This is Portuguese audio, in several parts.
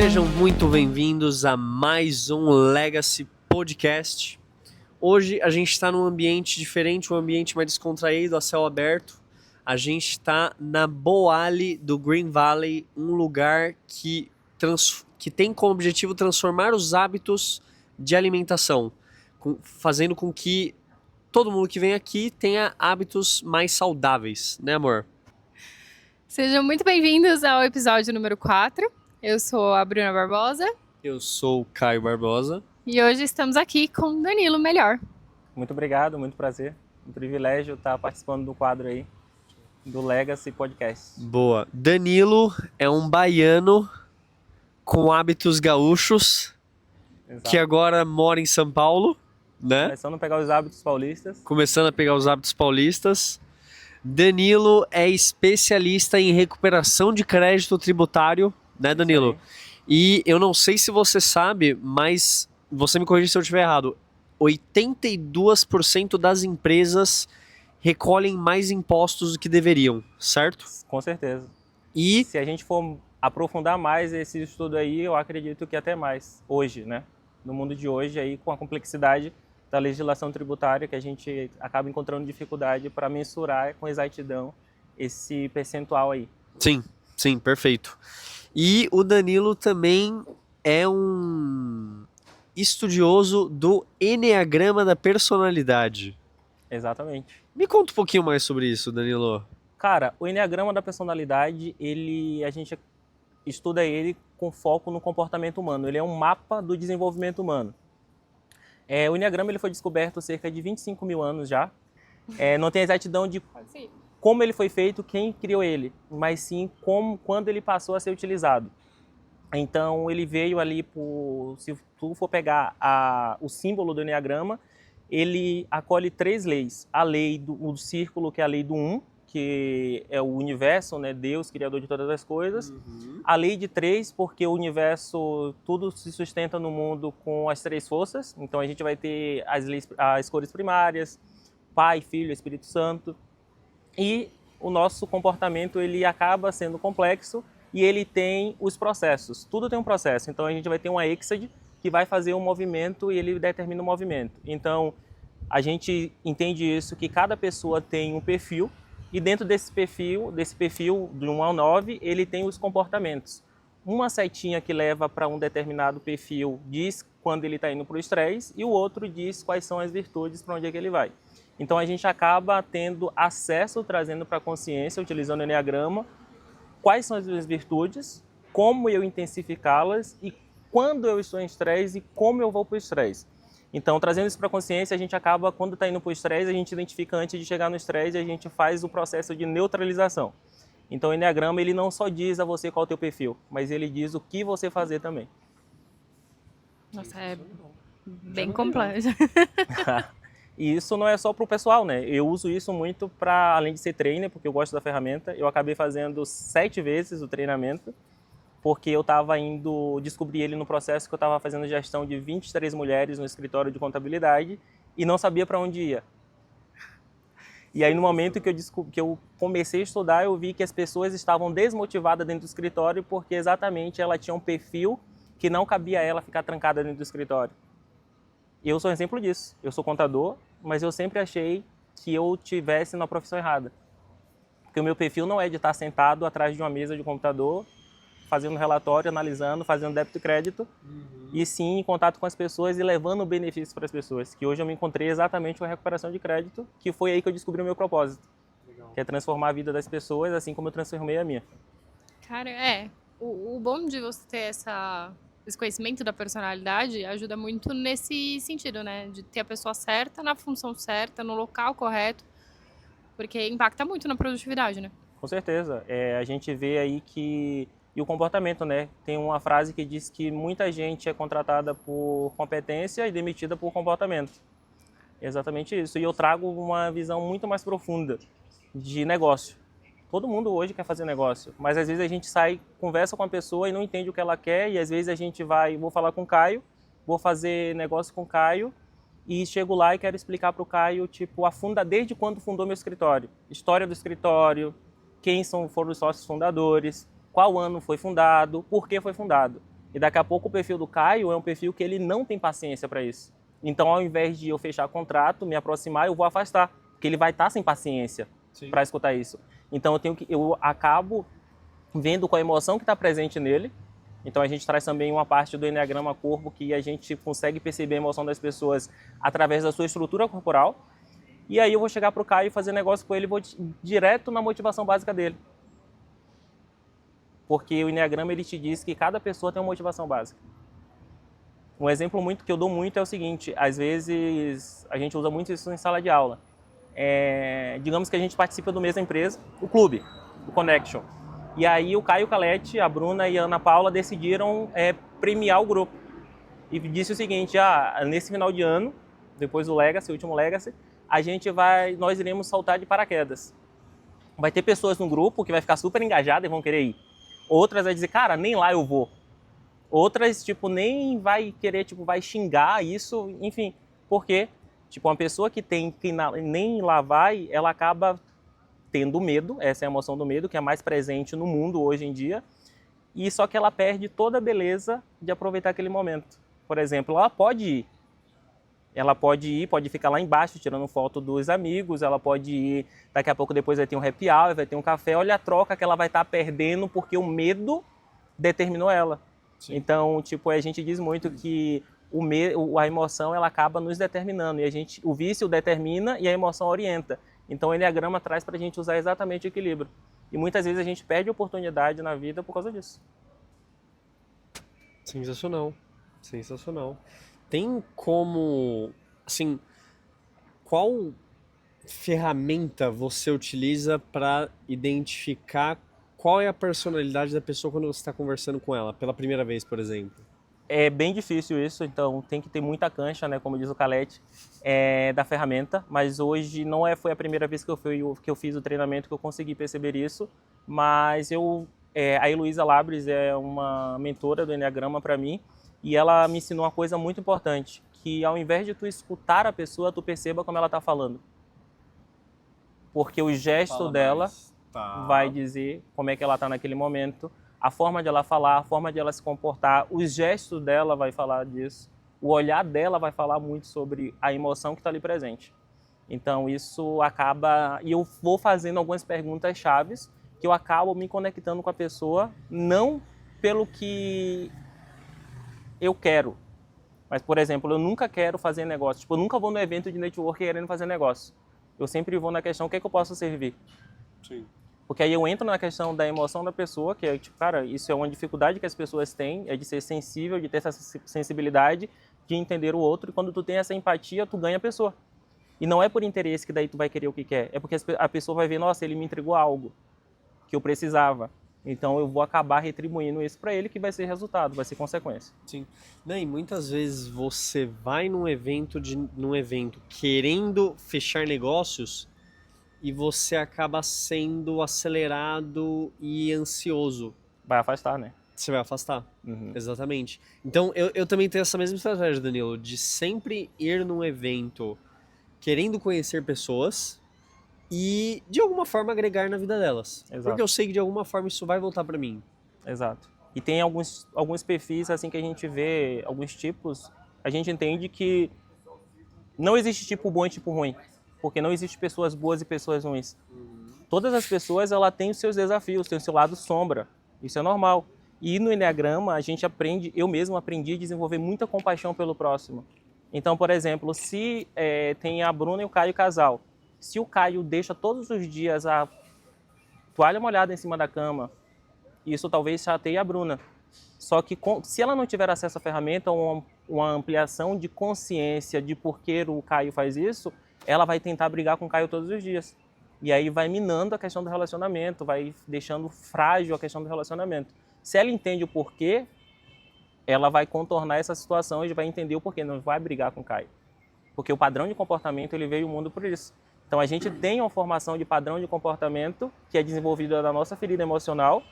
Sejam muito bem-vindos a mais um Legacy Podcast. Hoje a gente está num ambiente diferente, um ambiente mais descontraído, a céu aberto. A gente está na Boali do Green Valley, um lugar que tem como objetivo transformar os hábitos de alimentação, fazendo com que todo mundo que vem aqui tenha hábitos mais saudáveis, né, amor? Sejam muito bem-vindos ao episódio número 4. Eu sou a Bruna Barbosa. Eu sou o Caio Barbosa. E hoje estamos aqui com Danilo Melhor. Muito obrigado, muito prazer. Um privilégio estar participando do quadro aí, do Legacy Podcast. Boa. Danilo é um baiano com hábitos gaúchos, Exato. que agora mora em São Paulo, né? Começando a pegar os hábitos paulistas. Começando a pegar os hábitos paulistas. Danilo é especialista em recuperação de crédito tributário, né, Danilo? E eu não sei se você sabe, mas você me corrija se eu estiver errado. 82% das empresas recolhem mais impostos do que deveriam, certo? Com certeza. E se a gente for aprofundar mais esse estudo aí, eu acredito que até mais hoje, né? No mundo de hoje aí, com a complexidade da legislação tributária, que a gente acaba encontrando dificuldade para mensurar com exatidão esse percentual aí. Sim, perfeito. E o Danilo também é um estudioso do Enneagrama da personalidade. Exatamente. Me conta um pouquinho mais sobre isso, Danilo. Cara, o Enneagrama da personalidade, a gente estuda ele com foco no comportamento humano. Ele é um mapa do desenvolvimento humano. O Enneagrama ele foi descoberto há cerca de 25 mil anos já. Não tem exatidão de como ele foi feito, quem criou ele, mas sim quando ele passou a ser utilizado. Então ele veio ali, se tu for pegar o símbolo do Enneagrama, ele acolhe 3 leis. A lei do círculo, que é a lei do 1, que é o universo, né? Deus, criador de todas as coisas. Uhum. A lei de 3, porque o universo, tudo se sustenta no mundo com as 3 forças. Então a gente vai ter as cores primárias, Pai, Filho, Espírito Santo. E o nosso comportamento, ele acaba sendo complexo e ele tem os processos. Tudo tem um processo. Então a gente vai ter uma êxade que vai fazer um movimento e ele determina o movimento. Então a gente entende isso, que cada pessoa tem um perfil. E dentro desse perfil de 1 ao 9, ele tem os comportamentos. Uma setinha que leva para um determinado perfil diz quando ele está indo para o estresse e o outro diz quais são as virtudes, para onde é que ele vai. Então a gente acaba tendo acesso, trazendo para a consciência, utilizando o Enneagrama, quais são as minhas virtudes, como eu intensificá-las e quando eu estou em estresse e como eu vou para o estresse. Então, trazendo isso para a consciência, a gente acaba, quando está indo para o estresse, a gente identifica antes de chegar no estresse e a gente faz o processo de neutralização. Então, o Enneagrama, ele não só diz a você qual é o teu perfil, mas ele diz o que você fazer também. Nossa, é bem complexo. E isso não é só para o pessoal, né? Eu uso isso muito para, além de ser trainer, porque eu gosto da ferramenta, eu acabei fazendo 7 vezes o treinamento, porque eu estava descobri ele no processo que eu estava fazendo gestão de 23 mulheres no escritório de contabilidade e não sabia para onde ia. E aí no momento que eu comecei a estudar, eu vi que as pessoas estavam desmotivadas dentro do escritório porque exatamente ela tinha um perfil que não cabia a ela ficar trancada dentro do escritório. E eu sou um exemplo disso. Eu sou contador, mas eu sempre achei que eu tivesse na profissão errada. Porque o meu perfil não é de estar sentado atrás de uma mesa de computador, fazendo relatório, analisando, fazendo débito e crédito, e sim em contato com as pessoas e levando benefícios para as pessoas. Que hoje eu me encontrei exatamente com a recuperação de crédito, que foi aí que eu descobri o meu propósito. Legal. Que é transformar a vida das pessoas, assim como eu transformei a minha. Cara, o bom de você ter esse conhecimento da personalidade ajuda muito nesse sentido, né? De ter a pessoa certa, na função certa, no local correto, porque impacta muito na produtividade, né? Com certeza. A gente vê aí que... E o comportamento, né? Tem uma frase que diz que muita gente é contratada por competência e demitida por comportamento. É exatamente isso. E eu trago uma visão muito mais profunda de negócio. Todo mundo hoje quer fazer negócio, mas às vezes a gente sai, conversa com a pessoa e não entende o que ela quer, e às vezes a gente vou falar com o Caio, vou fazer negócio com o Caio, e chego lá e quero explicar para o Caio, tipo, desde quando fundou meu escritório. História do escritório, quem foram os sócios fundadores, qual ano foi fundado, por que foi fundado. E daqui a pouco o perfil do Caio é um perfil que ele não tem paciência para isso. Então, ao invés de eu fechar contrato, me aproximar, eu vou afastar, porque ele vai estar sem paciência para escutar isso. Então, eu acabo vendo qual a emoção que está presente nele. Então, a gente traz também uma parte do Enneagrama Corpo que a gente consegue perceber a emoção das pessoas através da sua estrutura corporal. E aí eu vou chegar para o Caio e fazer negócio com ele e vou direto na motivação básica dele. Porque o Enneagrama ele te diz que cada pessoa tem uma motivação básica. Um exemplo que eu dou muito é o seguinte, às vezes a gente usa muito isso em sala de aula. Digamos que a gente participa do mesma empresa, o clube, o Connection. E aí o Caio Calete, a Bruna e a Ana Paula decidiram premiar o grupo. E disse o seguinte, nesse final de ano, depois do Legacy, o último Legacy, nós iremos saltar de paraquedas. Vai ter pessoas no grupo que vai ficar super engajadas e vão querer ir. Outras vai dizer, cara, nem lá eu vou. Outras, nem vai querer, vai xingar isso, enfim. Porque, uma pessoa que nem lá vai, ela acaba tendo medo, essa é a emoção do medo, que é mais presente no mundo hoje em dia, e só que ela perde toda a beleza de aproveitar aquele momento. Por exemplo, ela pode ir, pode ficar lá embaixo tirando foto dos amigos, ela pode ir, daqui a pouco depois vai ter um happy hour, vai ter um café, olha a troca que ela vai estar perdendo porque o medo determinou ela. Sim. Então, a gente diz muito que a emoção ela acaba nos determinando, e o vício determina e a emoção orienta. Então, o Enneagrama traz para a gente usar exatamente o equilíbrio. E muitas vezes a gente perde oportunidade na vida por causa disso. Sensacional, sensacional. Tem como, qual ferramenta você utiliza para identificar qual é a personalidade da pessoa quando você está conversando com ela, pela primeira vez, por exemplo? É bem difícil isso, então tem que ter muita cancha, né, como diz o Calete, da ferramenta, mas hoje não foi a primeira vez que eu fiz o treinamento que eu consegui perceber isso, mas a Heloísa Labres é uma mentora do Enneagrama para mim, e ela me ensinou uma coisa muito importante, que ao invés de tu escutar a pessoa, tu perceba como ela está falando. Porque o gesto dela vai dizer como é que ela está naquele momento, a forma de ela falar, a forma de ela se comportar, os gestos dela vai falar disso, o olhar dela vai falar muito sobre a emoção que está ali presente. Então isso acaba, e eu vou fazendo algumas perguntas chaves, que eu acabo me conectando com a pessoa, não pelo que eu quero, mas, por exemplo, eu nunca quero fazer negócio, eu nunca vou no evento de network querendo fazer negócio. Eu sempre vou na questão, o que é que eu posso servir? Sim. Porque aí eu entro na questão da emoção da pessoa, que é, cara, isso é uma dificuldade que as pessoas têm, é de ser sensível, de ter essa sensibilidade, de entender o outro, e quando tu tem essa empatia, tu ganha a pessoa. E não é por interesse que daí tu vai querer o que quer, é porque a pessoa vai ver, nossa, ele me entregou algo que eu precisava. Então eu vou acabar retribuindo isso para ele, que vai ser resultado, vai ser consequência. Sim. E muitas vezes você vai num evento querendo fechar negócios e você acaba sendo acelerado e ansioso. Vai afastar, né? Você vai afastar. Uhum. Exatamente. Então eu também tenho essa mesma estratégia, Danilo, de sempre ir num evento querendo conhecer pessoas e de alguma forma agregar na vida delas. Exato. Porque eu sei que de alguma forma isso vai voltar para mim. Exato. E tem alguns perfis assim que a gente vê, alguns tipos, a gente entende que não existe tipo bom e tipo ruim, porque não existe pessoas boas e pessoas ruins. Todas as pessoas ela têm os seus desafios, tem o seu lado sombra, isso é normal. E no Enneagrama a gente aprende, eu mesmo aprendi a desenvolver muita compaixão pelo próximo. Então, por exemplo, se tem a Bruna e o Caio casal, se o Caio deixa todos os dias a toalha molhada em cima da cama, isso talvez chateie a Bruna. Só que se ela não tiver acesso à ferramenta ou uma ampliação de consciência de por que o Caio faz isso, ela vai tentar brigar com o Caio todos os dias. E aí vai minando a questão do relacionamento, vai deixando frágil a questão do relacionamento. Se ela entende o porquê, ela vai contornar essa situação e vai entender o porquê, não vai brigar com o Caio. Porque o padrão de comportamento ele veio ao mundo por isso. Então a gente tem uma formação de padrão de comportamento que é desenvolvida da nossa ferida emocional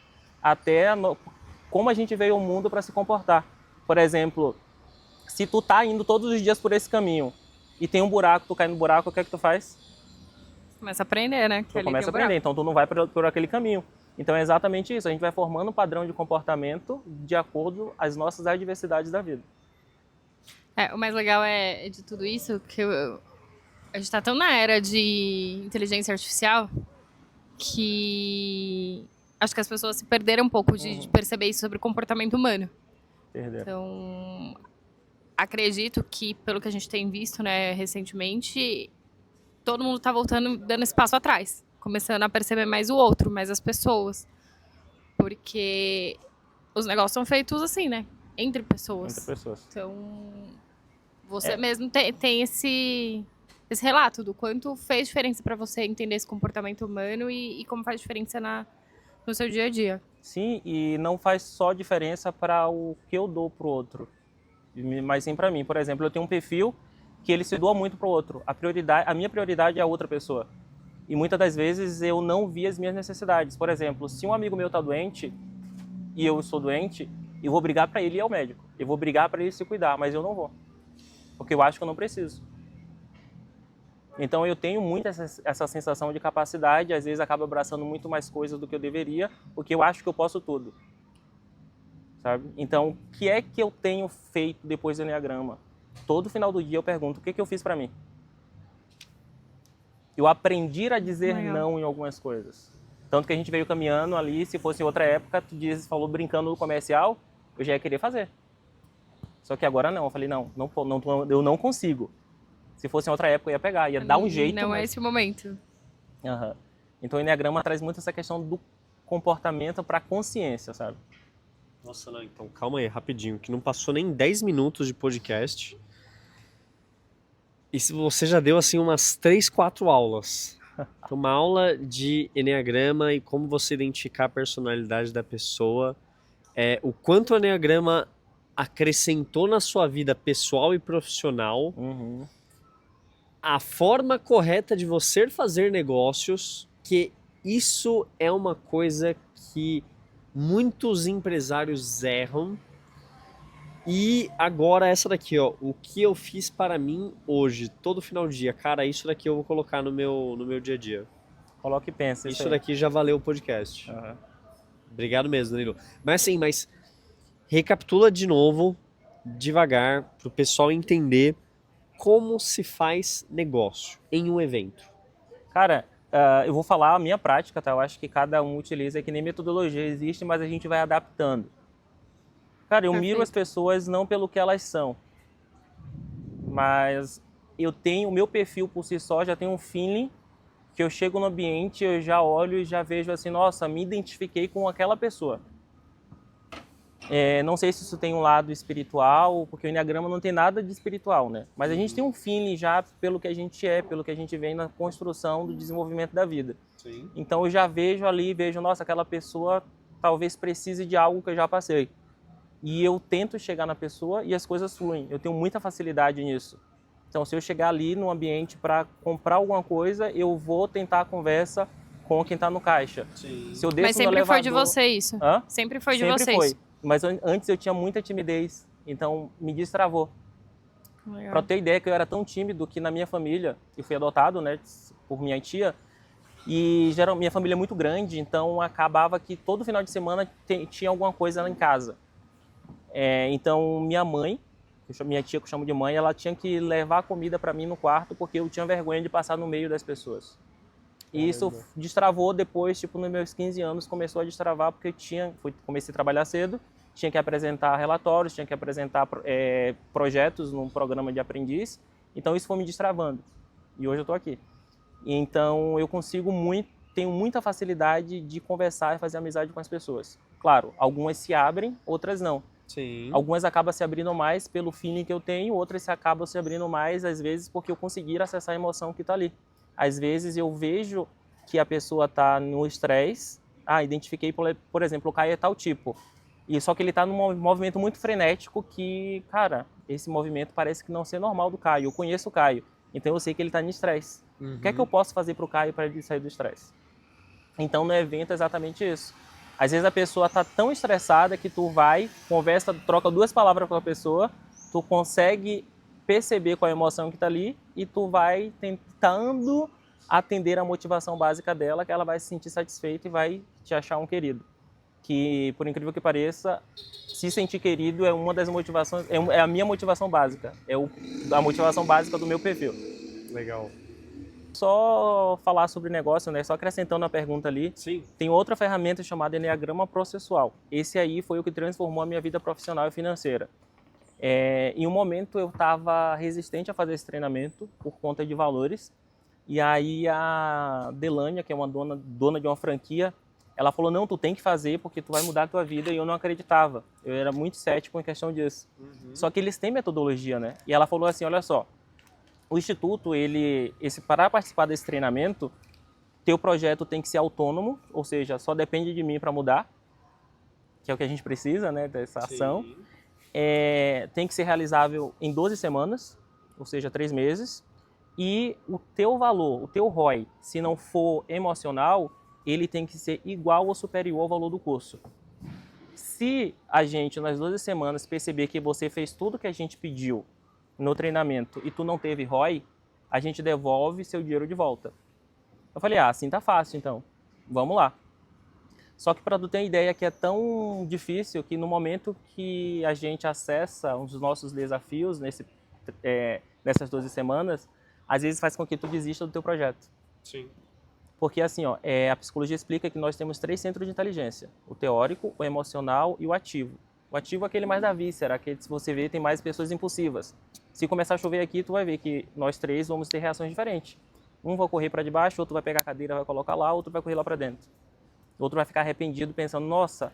até como a gente veio ao mundo para se comportar. Por exemplo, se tu tá indo todos os dias por esse caminho e tem um buraco, tu cai no buraco, o que é que tu faz? Começa a aprender, né? Que Tu ali começa a tem um aprender, buraco. então tu não vai por aquele caminho. Então é exatamente isso, a gente vai formando um padrão de comportamento de acordo às nossas adversidades da vida. O mais legal de tudo isso que a gente tá tão na era de inteligência artificial que acho que as pessoas se perderam um pouco de perceber isso sobre o comportamento humano. Perder. Então, acredito que, pelo que a gente tem visto, né, recentemente, todo mundo tá voltando, dando esse passo atrás. Começando a perceber mais o outro, mais as pessoas. Porque os negócios são feitos assim, né? Entre pessoas. Entre pessoas. Então, você mesmo tem esse relato do quanto fez diferença para você entender esse comportamento humano e como faz diferença no seu dia a dia. Sim, e não faz só diferença para o que eu dou pro outro, mas sim para mim. Por exemplo, eu tenho um perfil que ele se doa muito pro outro. A minha prioridade é a outra pessoa. E muitas das vezes eu não vi as minhas necessidades. Por exemplo, se um amigo meu está doente e eu sou doente, eu vou brigar para ele ir ao médico. Eu vou brigar para ele se cuidar, mas eu não vou. Porque eu acho que eu não preciso. Então eu tenho muito essa sensação de capacidade, às vezes acabo abraçando muito mais coisas do que eu deveria, porque eu acho que eu posso tudo. Sabe? Então, o que é que eu tenho feito depois do Enneagrama? Todo final do dia eu pergunto, o que eu fiz para mim? Eu aprendi a dizer não em algumas coisas. Tanto que a gente veio caminhando ali, se fosse em outra época, falou brincando no comercial, eu já ia querer fazer. Só que agora não, eu falei, não, eu não consigo. Se fosse em outra época, eu ia pegar, ia dar um jeito. Não é esse o momento. Então o Enneagrama traz muito essa questão do comportamento para a consciência, sabe? Nossa, não, então calma aí, rapidinho, que não passou nem 10 minutos de podcast. E se você já deu assim umas 3, 4 aulas. Então, uma aula de Enneagrama e como você identificar a personalidade da pessoa. O quanto o Enneagrama acrescentou na sua vida pessoal e profissional. A forma correta de você fazer negócios, que isso é uma coisa que muitos empresários erram. E agora essa daqui, ó, o que eu fiz para mim hoje, todo final de dia, cara, isso daqui eu vou colocar no meu dia a dia. Coloque e pensa. Isso daqui já valeu o podcast. Obrigado mesmo, Danilo. Mas assim, recapitula de novo, devagar, para o pessoal entender como se faz negócio em um evento. Cara, eu vou falar a minha prática, tá? Eu acho que cada um utiliza, que nem metodologia existe, mas a gente vai adaptando. Cara, eu miro as pessoas não pelo que elas são, mas eu tenho o meu perfil por si só, já tem um feeling que eu chego no ambiente, eu já olho e já vejo assim, nossa, me identifiquei com aquela pessoa. Não sei se isso tem um lado espiritual, porque o Enneagrama não tem nada de espiritual, né? Mas a gente tem um feeling já pelo que a gente é, pelo que a gente vem na construção do desenvolvimento da vida. Sim. Então eu já vejo ali, nossa, aquela pessoa talvez precise de algo que eu já passei. E eu tento chegar na pessoa e as coisas fluem. Eu tenho muita facilidade nisso. Então, se eu chegar ali no ambiente para comprar alguma coisa, eu vou tentar a conversa com quem está no caixa. Sim. Se eu desço Mas sempre foi de você isso? Sempre foi de sempre vocês? Foi. Mas antes eu tinha muita timidez, então me destravou. Para ter ideia que eu era tão tímido que na minha família, eu fui adotado, né, por minha tia, e minha família é muito grande, então acabava que todo final de semana tinha alguma coisa lá em casa. Então minha mãe, minha tia que eu chamo de mãe, ela tinha que levar comida para mim no quarto porque eu tinha vergonha de passar no meio das pessoas. E isso destravou depois, tipo, nos meus 15 anos, começou a destravar porque comecei a trabalhar cedo, tinha que apresentar relatórios, tinha que apresentar projetos num programa de aprendiz, então isso foi me destravando. E hoje eu estou aqui. Então eu tenho muita facilidade de conversar e fazer amizade com as pessoas. Claro, algumas se abrem, outras não. Sim. Algumas acabam se abrindo mais pelo feeling que eu tenho, outras acabam se abrindo mais, às vezes, porque eu conseguir acessar a emoção que está ali. Às vezes eu vejo que a pessoa está no estresse. Identifiquei, por exemplo, o Caio é tal tipo. E só que ele está num movimento muito frenético que, cara, esse movimento parece que não ser normal do Caio. Eu conheço o Caio, então eu sei que ele está em estresse. O que é que eu posso fazer para o Caio para ele sair do estresse? Então no evento é exatamente isso. Às vezes a pessoa está tão estressada que tu vai, conversa, troca 2 palavras com a pessoa, tu consegue perceber qual é a emoção que está ali e tu vai tentando atender a motivação básica dela, que ela vai se sentir satisfeita e vai te achar um querido. Que, por incrível que pareça, se sentir querido é uma das motivações, é a minha motivação básica, a motivação básica do meu perfil. Legal. Só falar sobre negócio, né? Só acrescentando a pergunta ali. Sim. Tem outra ferramenta chamada Enneagrama Processual. Esse aí foi o que transformou a minha vida profissional e financeira. Em um momento eu estava resistente a fazer esse treinamento por conta de valores. E aí a Delânia, que é uma dona de uma franquia, ela falou, não, tu tem que fazer porque tu vai mudar a tua vida. E eu não acreditava. Eu era muito cético em questão disso. Só que eles têm metodologia, né? E ela falou assim, olha só, o Instituto, para participar desse treinamento, teu projeto tem que ser autônomo, ou seja, só depende de mim para mudar, que é o que a gente precisa, né, dessa ação. Tem que ser realizável em 12 semanas, ou seja, 3 meses. E o teu valor, o teu ROI, se não for emocional, ele tem que ser igual ou superior ao valor do curso. Se a gente, nas 12 semanas, perceber que você fez tudo que a gente pediu no treinamento e tu não teve ROI, a gente devolve seu dinheiro de volta. Eu falei, assim tá fácil então, vamos lá. Só que para tu ter uma ideia que é tão difícil que no momento que a gente acessa os nossos desafios nessas 12 semanas, às vezes faz com que tu desista do teu projeto. Sim. Porque assim, a psicologia explica que nós temos 3 centros de inteligência, o teórico, o emocional e o ativo. O ativo é aquele mais da víscera, aquele que você vê tem mais pessoas impulsivas. Se começar a chover aqui, tu vai ver que nós 3 vamos ter reações diferentes. Um vai correr para debaixo, outro vai pegar a cadeira, vai colocar lá, outro vai correr lá para dentro. Outro vai ficar arrependido pensando, nossa,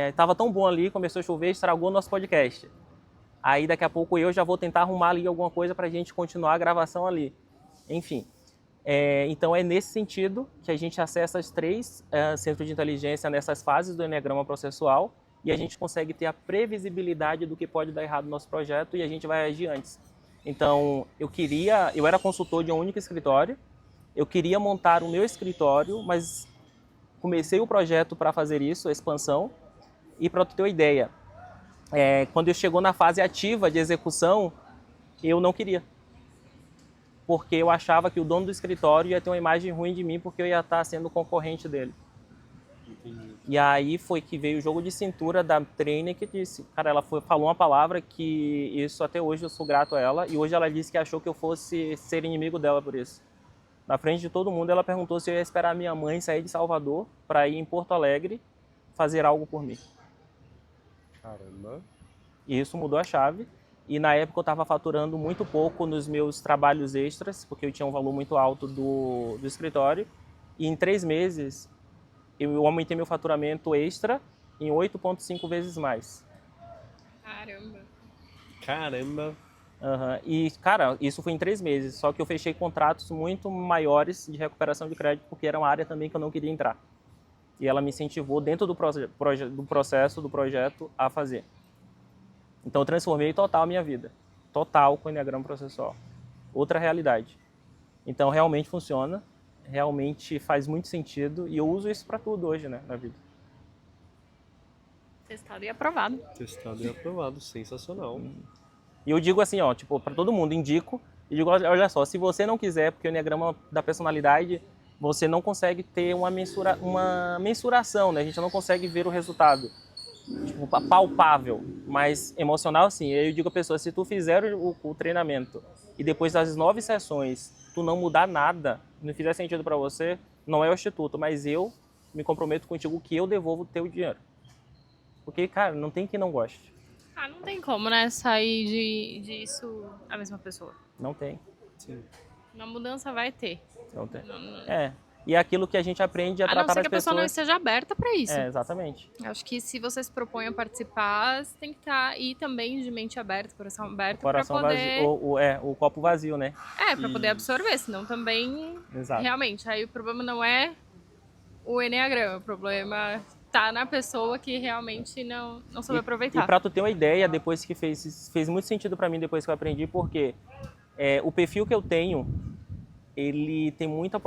estava tão bom ali, começou a chover, estragou o nosso podcast. Aí daqui a pouco eu já vou tentar arrumar ali alguma coisa para a gente continuar a gravação ali. Enfim, então é nesse sentido que a gente acessa os 3 centros de inteligência nessas fases do Enneagrama Processual, e a gente consegue ter a previsibilidade do que pode dar errado no nosso projeto e a gente vai agir antes. Então, eu era consultor de um único escritório, eu queria montar o meu escritório, mas comecei o projeto para fazer isso, a expansão, e para tu ter uma ideia, quando eu chegou na fase ativa de execução, eu não queria. Porque eu achava que o dono do escritório ia ter uma imagem ruim de mim porque eu ia estar sendo concorrente dele. Entendi. E aí foi que veio o jogo de cintura da trainer que disse, cara, ela falou uma palavra que isso até hoje eu sou grato a ela, e hoje ela disse que achou que eu fosse ser inimigo dela por isso. Na frente de todo mundo ela perguntou se eu ia esperar minha mãe sair de Salvador para ir em Porto Alegre fazer algo por mim. Caramba. E isso mudou a chave. E na época eu estava faturando muito pouco nos meus trabalhos extras, porque eu tinha um valor muito alto do escritório. E em 3 meses eu aumentei meu faturamento extra em 8,5 vezes mais. Caramba. E, cara, isso foi em 3 meses. Só que eu fechei contratos muito maiores de recuperação de crédito, porque era uma área também que eu não queria entrar. E ela me incentivou dentro do processo do projeto a fazer. Então eu transformei total a minha vida. Total com o Enneagrama Processual. Outra realidade. Então realmente funciona. Realmente faz muito sentido. E eu uso isso para tudo hoje, né, na vida. Testado e aprovado. Testado e aprovado. Sensacional. E eu digo assim, para todo mundo, indico. E digo, olha só, se você não quiser, porque o Enneagrama da personalidade, você não consegue ter uma mensuração, né? A gente não consegue ver o resultado. Tipo, palpável, mas emocional sim. Eu digo a pessoa, se tu fizer o treinamento e depois das 9 sessões tu não mudar nada, não fizer sentido para você, não é o instituto, mas eu me comprometo contigo que eu devolvo o teu dinheiro. Porque, cara, não tem quem não goste. Não tem como, né, sair disso a mesma pessoa. Não tem. Sim. Uma mudança vai ter. Não tem. E é aquilo que a gente aprende a tratar as pessoas... A não ser que a pessoa não esteja aberta para isso. Exatamente. Acho que se você se propõe a participar, você tem que estar aí também de mente aberta, coração aberto, para poder... O copo vazio, né? Para poder absorver, senão também... Exato. Realmente, aí o problema não é o Enneagrama, o problema tá na pessoa que realmente não soube aproveitar. E para tu ter uma ideia, depois que fez muito sentido para mim depois que eu aprendi, porque o perfil que eu tenho, ele tem muita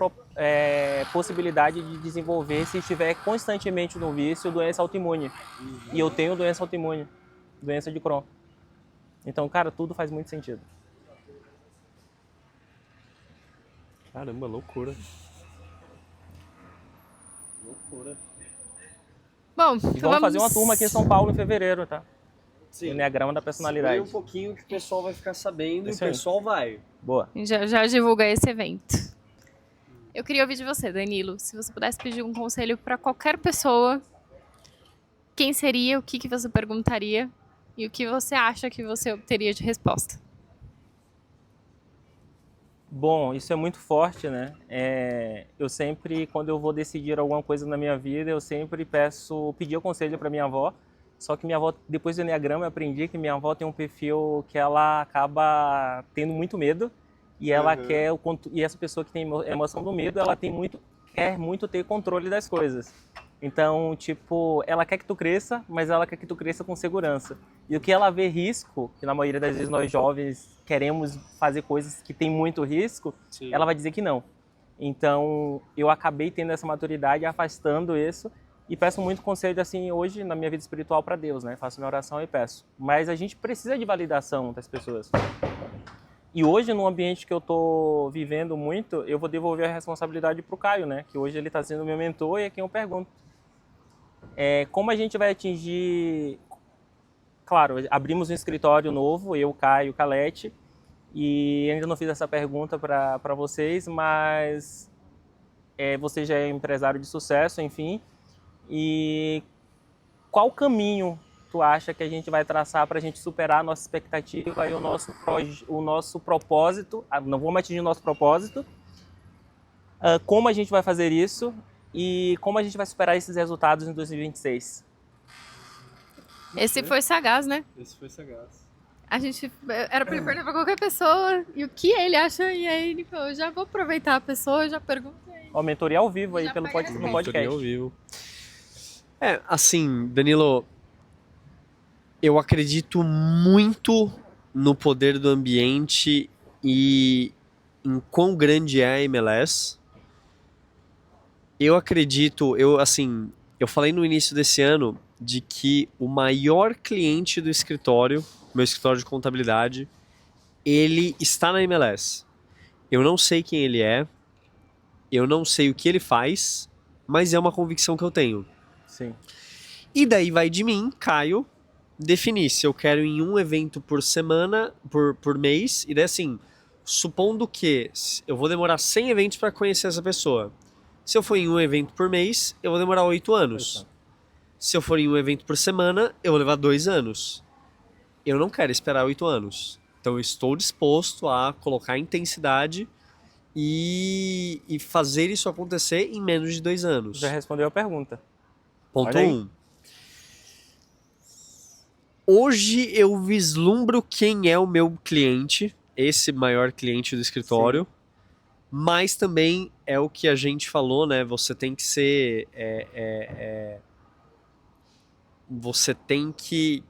possibilidade de desenvolver se estiver constantemente no vício, doença autoimune. E eu tenho doença autoimune, doença de Crohn. Então, cara, tudo faz muito sentido. Caramba, loucura. Loucura. Bom, E então vamos fazer uma turma aqui em São Paulo em fevereiro, tá? Sim. Enneagrama da personalidade. Explica um pouquinho que o pessoal vai ficar sabendo Isso e o aí. pessoal vai. Boa. já divulga esse evento. Eu queria ouvir de você, Danilo. Se você pudesse pedir um conselho para qualquer pessoa, quem seria, o que você perguntaria e o que você acha que você obteria de resposta? Bom, isso é muito forte, né? Eu sempre, quando eu vou decidir alguma coisa na minha vida, eu sempre pedir conselho para minha avó. Só que minha avó, depois do Enneagrama, eu aprendi que minha avó tem um perfil que ela acaba tendo muito medo e ela quer e essa pessoa que tem emoção do medo, ela quer muito ter controle das coisas. Então, tipo, ela quer que tu cresça, mas ela quer que tu cresça com segurança. E o que ela vê risco, que na maioria das vezes nós jovens queremos fazer coisas que tem muito risco, Sim. ela vai dizer que não. Então, eu acabei tendo essa maturidade, afastando isso, e peço muito conselho, assim, hoje, na minha vida espiritual, para Deus, né? Faço minha oração e peço. Mas a gente precisa de validação das pessoas. E hoje, no ambiente que eu estou vivendo muito, eu vou devolver a responsabilidade para o Caio, né? Que hoje ele está sendo meu mentor e é quem eu pergunto. Como a gente vai atingir... Claro, abrimos um escritório novo, eu, Caio, Calete, e ainda não fiz essa pergunta para vocês, mas você já é empresário de sucesso, enfim. E qual caminho tu acha que a gente vai traçar para a gente superar a nossa expectativa e o nosso propósito? Não vamos atingir o nosso propósito. Como a gente vai fazer isso e como a gente vai superar esses resultados em 2026? Esse foi sagaz, né? Esse foi sagaz. A gente era pra ele perguntar pra qualquer pessoa e o que ele acha, e aí ele falou, já vou aproveitar a pessoa, já perguntei. Ó, mentoria ao vivo aí Já no pega podcast. Mentoria ao vivo. Assim, Danilo, eu acredito muito no poder do ambiente e em quão grande é a MLS. Eu acredito, eu falei no início desse ano de que o maior cliente do escritório, meu escritório de contabilidade, ele está na MLS. Eu não sei quem ele é, eu não sei o que ele faz, mas é uma convicção que eu tenho. Sim. E daí vai de mim, Caio, definir se eu quero em um evento por semana, por mês, e daí assim, supondo que eu vou demorar 100 eventos para conhecer essa pessoa. Se eu for em um evento por mês, eu vou demorar 8 anos. Se eu for em um evento por semana, eu vou levar 2 anos. Eu não quero esperar 8 anos. Então eu estou disposto a colocar intensidade e fazer isso acontecer em menos de 2 anos. Já respondeu a pergunta. Ponto Olha aí. 1. Hoje eu vislumbro quem é o meu cliente, esse maior cliente do escritório, mas também é o que a gente falou, né? Você tem que ser... Você tem que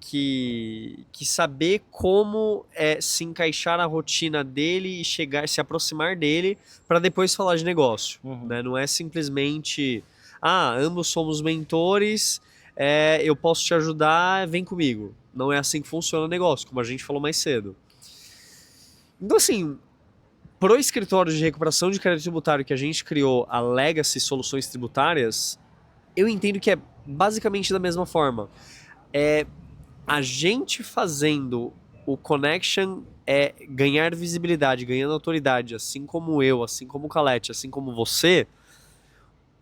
saber como se encaixar na rotina dele e se aproximar dele para depois falar de negócio. Né? Não é simplesmente, ambos somos mentores, eu posso te ajudar, vem comigo. Não é assim que funciona o negócio, como a gente falou mais cedo. Então assim, pro escritório de recuperação de crédito tributário que a gente criou, a Legacy Soluções Tributárias, eu entendo que é basicamente da mesma forma. A gente fazendo o connection ganhar visibilidade, ganhando autoridade, assim como eu, assim como o Calete, assim como você,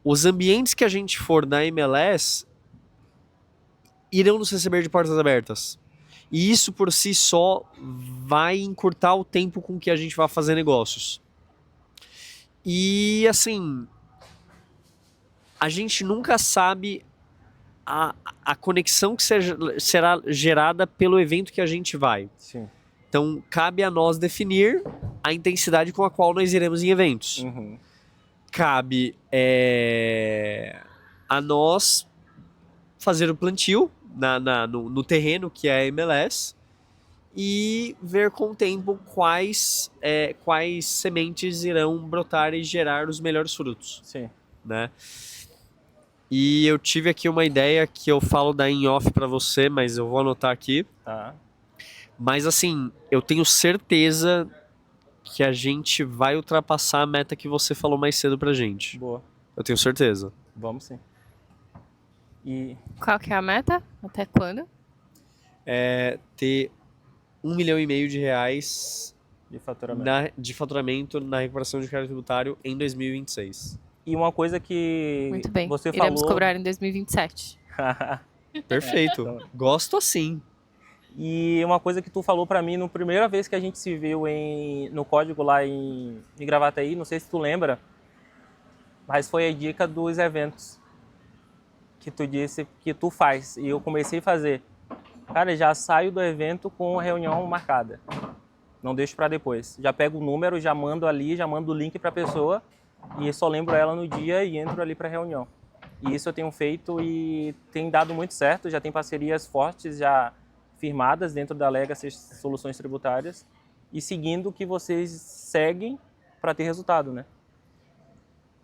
os ambientes que a gente for da MLS irão nos receber de portas abertas. E isso por si só vai encurtar o tempo com que a gente vai fazer negócios. E assim, a gente nunca sabe a conexão que será gerada pelo evento que a gente vai. Sim. Então, cabe a nós definir a intensidade com a qual nós iremos em eventos. Cabe a nós fazer o plantio no terreno que é a MLS e ver com o tempo quais sementes irão brotar e gerar os melhores frutos. Sim. Né? E eu tive aqui uma ideia que eu falo da in off para você, mas eu vou anotar aqui. Tá. Mas assim, eu tenho certeza que a gente vai ultrapassar a meta que você falou mais cedo pra gente. Boa. Eu tenho certeza. Vamos sim. E Qual que é a meta? Até quando? É ter R$ 1,5 milhão de reais de faturamento. de faturamento na recuperação de crédito tributário em 2026. E uma coisa que Muito bem. você Iremos falou... cobrar em 2027. Perfeito. Gosto assim. E uma coisa que tu falou pra mim na primeira vez que a gente se viu no código lá em Gravataí, não sei se tu lembra, mas foi a dica dos eventos que tu disse que tu faz. E eu comecei a fazer. Cara, já saio do evento com a reunião marcada. Não deixo pra depois. Já pego o número, já mando ali, já mando o link pra pessoa e só lembro ela no dia e entro ali pra reunião. E isso eu tenho feito e tem dado muito certo. Já tem parcerias fortes já firmadas dentro da Legacy Soluções Tributárias e seguindo o que vocês seguem para ter resultado, né?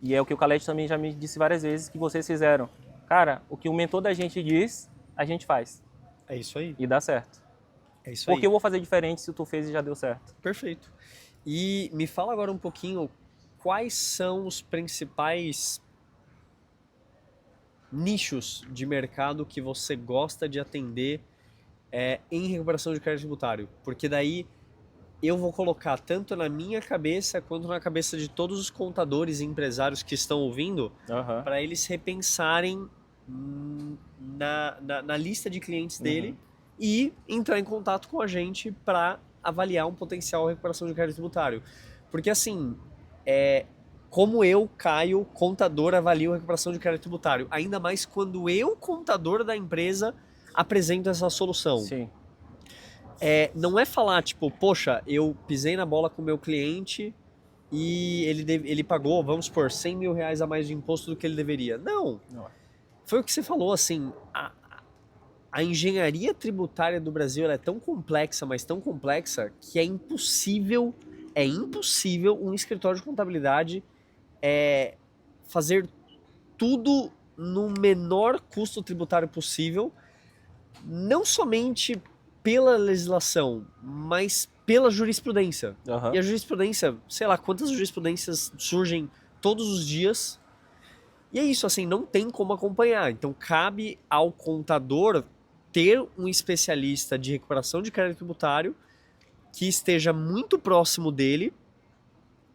E é o que o Calete também já me disse várias vezes que vocês fizeram. Cara, o que o mentor da gente diz, a gente faz. É isso aí. E dá certo. É isso Porque aí. eu vou fazer diferente se tu fez e já deu certo. Perfeito. E me fala agora um pouquinho quais são os principais nichos de mercado que você gosta de atender em recuperação de crédito tributário. Porque daí eu vou colocar tanto na minha cabeça quanto na cabeça de todos os contadores e empresários que estão ouvindo para eles repensarem na lista de clientes dele e entrar em contato com a gente para avaliar um potencial recuperação de crédito tributário. Porque assim, como eu, Caio, contador, avalio a recuperação de crédito tributário, ainda mais quando eu, contador da empresa, apresento essa solução. Sim. Não é falar, tipo, poxa, eu pisei na bola com o meu cliente e ele pagou, vamos supor, R$100 mil a mais de imposto do que ele deveria. Não. Foi o que você falou, assim, a engenharia tributária do Brasil ela é tão complexa, mas tão complexa, que é impossível um escritório de contabilidade fazer tudo no menor custo tributário possível, não somente pela legislação, mas pela jurisprudência. E a jurisprudência, sei lá, quantas jurisprudências surgem todos os dias. E é isso, assim, não tem como acompanhar. Então cabe ao contador ter um especialista de recuperação de crédito tributário que esteja muito próximo dele,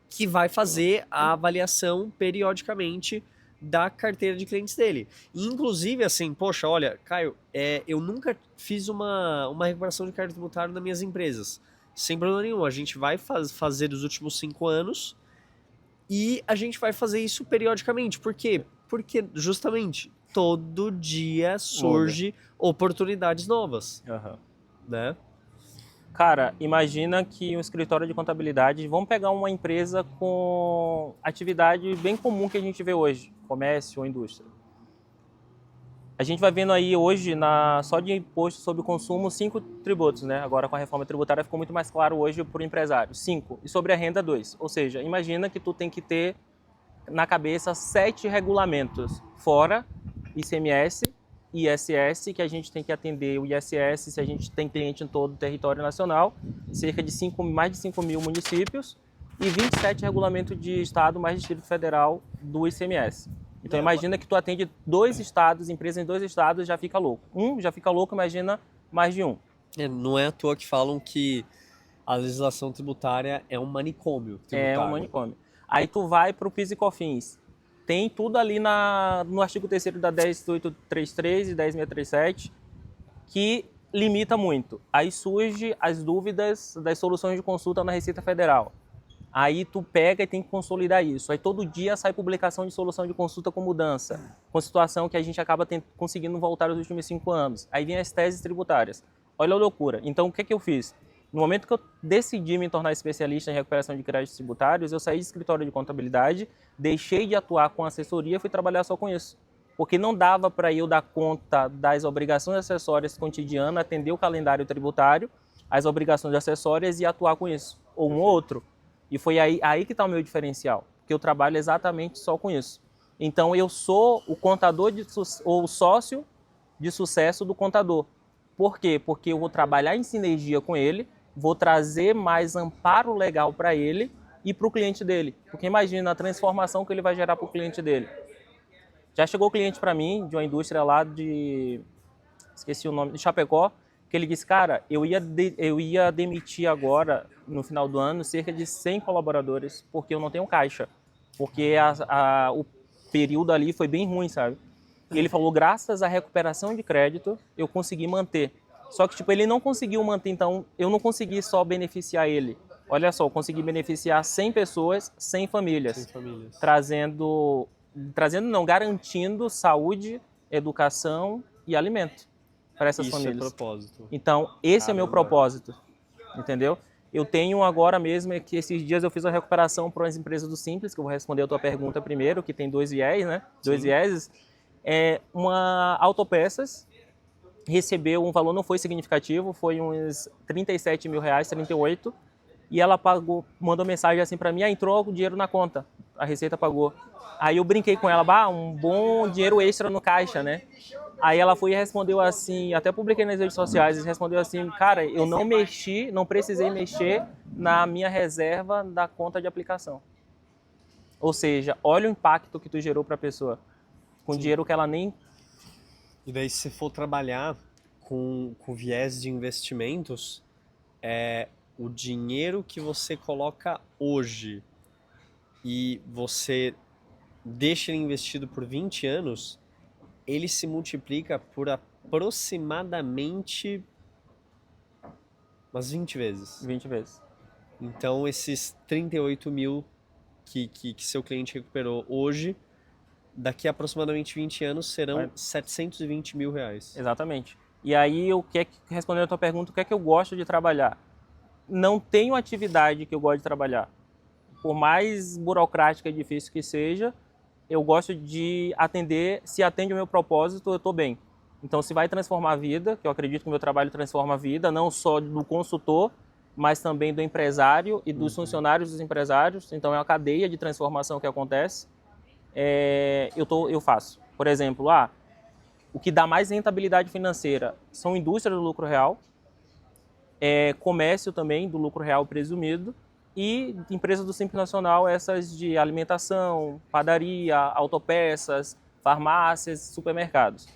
que vai fazer a avaliação periodicamente da carteira de clientes dele. E, inclusive, assim, poxa, olha, Caio, eu nunca fiz uma recuperação de crédito tributário nas minhas empresas. Sem problema nenhum. A gente vai fazer dos últimos 5 anos e a gente vai fazer isso periodicamente. Por quê? Porque, justamente, todo dia surge oportunidades novas. Né? Cara, imagina que um escritório de contabilidade, vamos pegar uma empresa com atividade bem comum que a gente vê hoje, comércio ou indústria. A gente vai vendo aí hoje, só de imposto sobre o consumo, 5 tributos, né? Agora com a reforma tributária ficou muito mais claro hoje para o empresário, 5. E sobre a renda, 2. Ou seja, imagina que tu tem que ter na cabeça 7 regulamentos, fora ICMS, ISS, que a gente tem que atender o ISS se a gente tem cliente em todo o território nacional, cerca de mais de 5 mil municípios e 27 regulamentos de estado mais Distrito Federal do ICMS. Então imagina que tu atende 2 estados, empresa em 2 estados já fica louco. Já fica louco, imagina mais de um. Não é à toa que falam que a legislação tributária é um manicômio tributário. É um manicômio. Aí tu vai para o PIS e COFINS. Tem tudo ali no artigo 3º da 10833 e 10637 que limita muito. Aí surge as dúvidas das soluções de consulta na Receita Federal. Aí tu pega e tem que consolidar isso. Aí todo dia sai publicação de solução de consulta com mudança, com situação que a gente acaba conseguindo voltar nos últimos 5 anos. Aí vem as teses tributárias. Olha a loucura. Então o que eu fiz? No momento que eu decidi me tornar especialista em recuperação de créditos tributários, eu saí de escritório de contabilidade, deixei de atuar com assessoria e fui trabalhar só com isso. Porque não dava para eu dar conta das obrigações acessórias cotidianas, atender o calendário tributário, as obrigações acessórias e atuar com isso, ou um ou outro. E foi aí que está o meu diferencial, porque eu trabalho exatamente só com isso. Então eu sou o contador ou o sócio de sucesso do contador. Por quê? Porque eu vou trabalhar em sinergia com ele, vou trazer mais amparo legal para ele e para o cliente dele. Porque imagina a transformação que ele vai gerar para o cliente dele. Já chegou cliente para mim, de uma indústria lá de... esqueci o nome, de Chapecó, que ele disse, cara, eu ia demitir agora, no final do ano, cerca de 100 colaboradores, porque eu não tenho caixa. Porque o período ali foi bem ruim, sabe? E ele falou, graças à recuperação de crédito, eu consegui manter. Só que, tipo, ele não conseguiu manter, então eu não consegui só beneficiar ele. Olha só, eu consegui beneficiar 100 pessoas, 100 famílias. 100 famílias. Garantindo saúde, educação e alimento para essas famílias. Isso é propósito. Então, esse é o meu propósito, entendeu? Eu tenho agora mesmo, que esses dias eu fiz a recuperação para as empresas do Simples, que eu vou responder a tua pergunta primeiro, que tem 2 viés, né? 2 vieses. Uma Autopeças recebeu um valor, não foi significativo, foi uns 37 mil reais, 38, e ela mandou mensagem assim para mim, entrou o dinheiro na conta, a Receita pagou. Aí eu brinquei com ela, um bom dinheiro extra no caixa, né? Aí ela foi e respondeu assim, até publiquei nas redes sociais, e respondeu assim, cara, eu não precisei mexer na minha reserva da conta de aplicação. Ou seja, olha o impacto que tu gerou para a pessoa, com dinheiro que ela nem... E daí, se você for trabalhar com viés de investimentos, o dinheiro que você coloca hoje e você deixa ele investido por 20 anos, ele se multiplica por aproximadamente umas 20 vezes. 20 vezes. Então, esses 38 mil que seu cliente recuperou hoje, daqui a aproximadamente 20 anos, serão 720 mil reais. Exatamente. E aí, respondendo a tua pergunta, o que é que eu gosto de trabalhar? Não tenho atividade que eu gosto de trabalhar. Por mais burocrática e difícil que seja, eu gosto de atender, se atende o meu propósito, eu estou bem. Então, se vai transformar a vida, que eu acredito que o meu trabalho transforma a vida, não só do consultor, mas também do empresário e dos funcionários dos empresários. Então, é uma cadeia de transformação que acontece. Eu faço. Por exemplo, o que dá mais rentabilidade financeira são indústrias do lucro real, comércio também do lucro real presumido, e empresas do Simples Nacional, essas de alimentação, padaria, autopeças, farmácias, supermercados.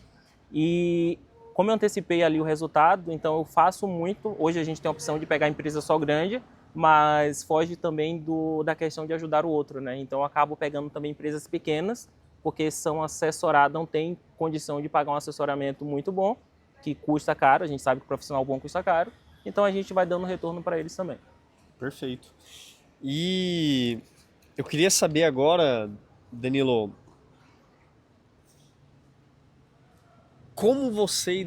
E como eu antecipei ali o resultado, então eu faço muito. Hoje a gente tem a opção de pegar empresa só grande, mas foge também da questão de ajudar o outro, né? Então eu acabo pegando também empresas pequenas, porque são assessoradas, não tem condição de pagar um assessoramento muito bom, que custa caro, a gente sabe que o profissional bom custa caro, então a gente vai dando retorno para eles também. Perfeito. E eu queria saber agora, Danilo, como você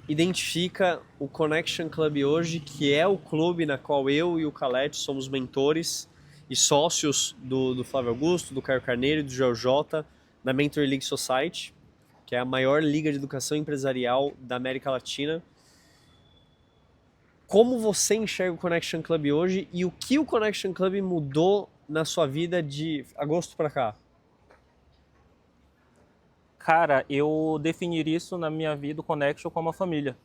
identifica o Connection Club hoje, que é o clube na qual eu e o Calete somos mentores e sócios do Flávio Augusto, do Caio Carneiro e do Joel J, da Mentor League Society, que é a maior liga de educação empresarial da América Latina. Como você enxerga o Connection Club hoje e o que o Connection Club mudou na sua vida de agosto para cá? Cara, eu definiria isso na minha vida, o Connection, como uma família.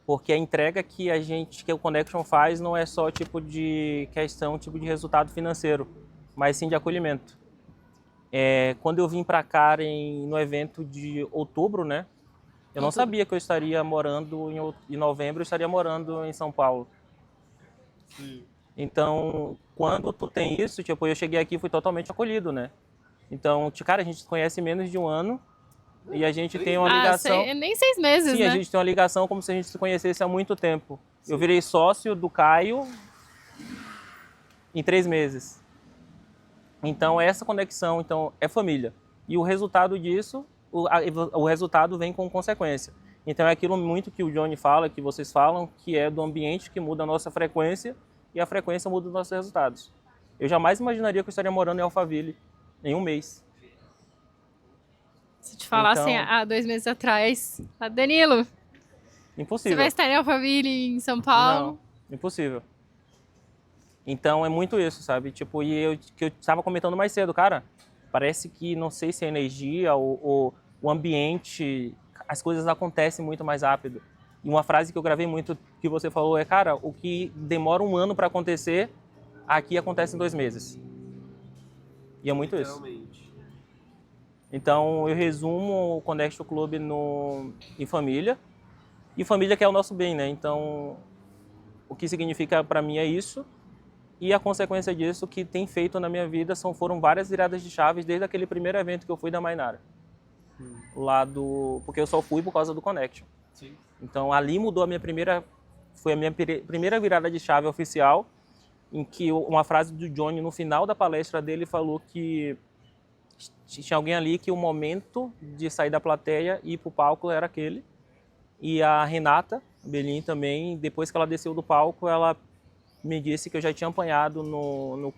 Porque a entrega que o Connection faz não é só tipo de resultado financeiro, mas sim de acolhimento. Quando eu vim para cá no evento de outubro, né? Eu não sabia que eu estaria morando em novembro, eu estaria morando em São Paulo. Sim. Então, quando tu tem isso, tipo, eu cheguei aqui e fui totalmente acolhido, né? Então, cara, a gente se conhece menos de um ano e a gente tem uma ligação... nem 6 meses, sim, né? A gente tem uma ligação como se a gente se conhecesse há muito tempo. Sim. Eu virei sócio do Caio em 3 meses. Então, essa conexão é família. E o resultado disso... O resultado vem com consequência. Então é aquilo muito que o Johnny fala, que vocês falam, que é do ambiente que muda a nossa frequência e a frequência muda os nossos resultados. Eu jamais imaginaria que eu estaria morando em Alphaville em um mês. Se te falassem há 2 meses atrás, Danilo, impossível. Você vai estar em Alphaville, em São Paulo? Não, impossível. Então é muito isso, sabe? Tipo, que eu estava comentando mais cedo, cara, parece que, não sei se é energia ou o ambiente, as coisas acontecem muito mais rápido. E uma frase que eu gravei muito que você falou é, cara, o que demora 1 ano para acontecer, aqui acontece em 2 meses. E é muito isso. Então, eu resumo o Connection Club em família. E família que é o nosso bem, né? Então, o que significa para mim é isso. E a consequência disso que tem feito na minha vida foram várias viradas de chaves desde aquele primeiro evento que eu fui da Mainara. Porque eu só fui por causa do Connection. Sim. Então, ali mudou foi a minha primeira virada de chave oficial, em que uma frase do Johnny no final da palestra dele falou que tinha alguém ali que o momento de sair da plateia e ir para o palco era aquele. E a Renata Belin também, depois que ela desceu do palco, ela me disse que eu já tinha apanhado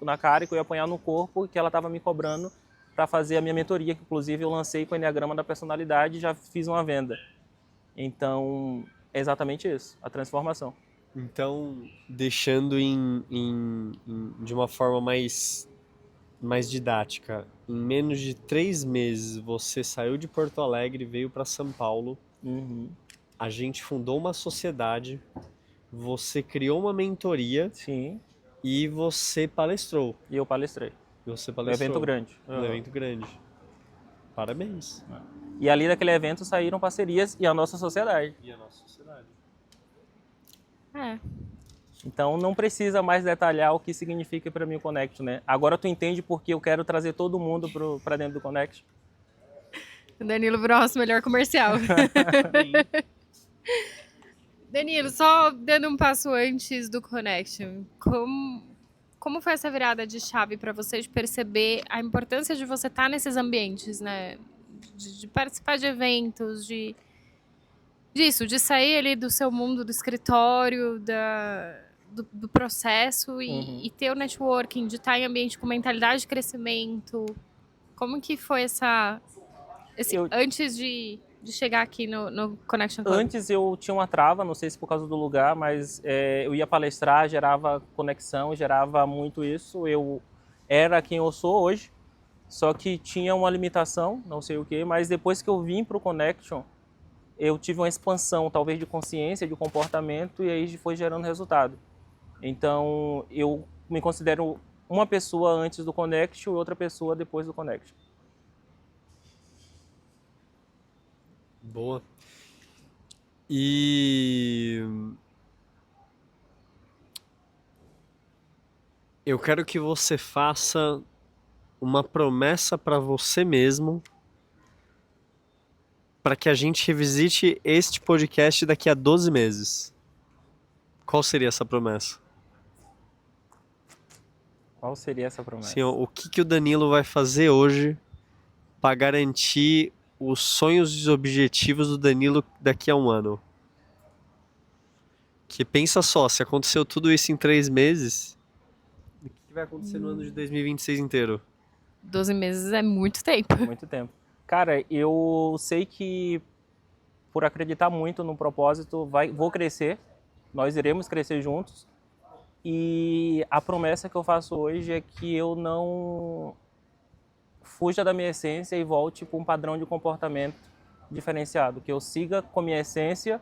na cara e que eu ia apanhar no corpo e que ela estava me cobrando para fazer a minha mentoria, que inclusive eu lancei com o Enneagrama da Personalidade e já fiz uma venda. Então, é exatamente isso, a transformação. Então, deixando de uma forma mais didática, em menos de 3 meses você saiu de Porto Alegre, veio para São Paulo, a gente fundou uma sociedade, você criou uma mentoria. Sim. E você palestrou. E eu palestrei. Um evento grande. Um evento grande. Parabéns. E ali daquele evento saíram parcerias e a nossa sociedade. É. Então não precisa mais detalhar o que significa para mim o Connection, né? Agora tu entende porque eu quero trazer todo mundo para dentro do Connection. Danilo Bros, melhor comercial. Danilo, só dando um passo antes do Connection, como foi essa virada de chave para você de perceber a importância de você estar nesses ambientes, né? De participar de eventos, de sair ali do seu mundo, do escritório, do processo e ter o networking, de estar em ambiente com mentalidade de crescimento. Como que foi antes de chegar aqui no Connection Club? Antes eu tinha uma trava, não sei se por causa do lugar, mas eu ia palestrar, gerava conexão, gerava muito isso. Eu era quem eu sou hoje, só que tinha uma limitação, não sei o quê, mas depois que eu vim para o Connection, eu tive uma expansão, talvez de consciência, de comportamento, e aí foi gerando resultado. Então, eu me considero uma pessoa antes do Connection e outra pessoa depois do Connection. Boa. E eu quero que você faça uma promessa para você mesmo, para que a gente revisite este podcast daqui a 12 meses. Qual seria essa promessa? Qual seria essa promessa? Sim, o que o Danilo vai fazer hoje para garantir os sonhos e os objetivos do Danilo daqui a 1 ano? Que pensa só, se aconteceu tudo isso em 3 meses, o que vai acontecer no ano de 2026 inteiro? 12 meses é muito tempo. Muito tempo. Cara, eu sei que por acreditar muito no propósito, vou crescer, nós iremos crescer juntos. E a promessa que eu faço hoje é que eu não fuja da minha essência e volte para um padrão de comportamento diferenciado, que eu siga com a minha essência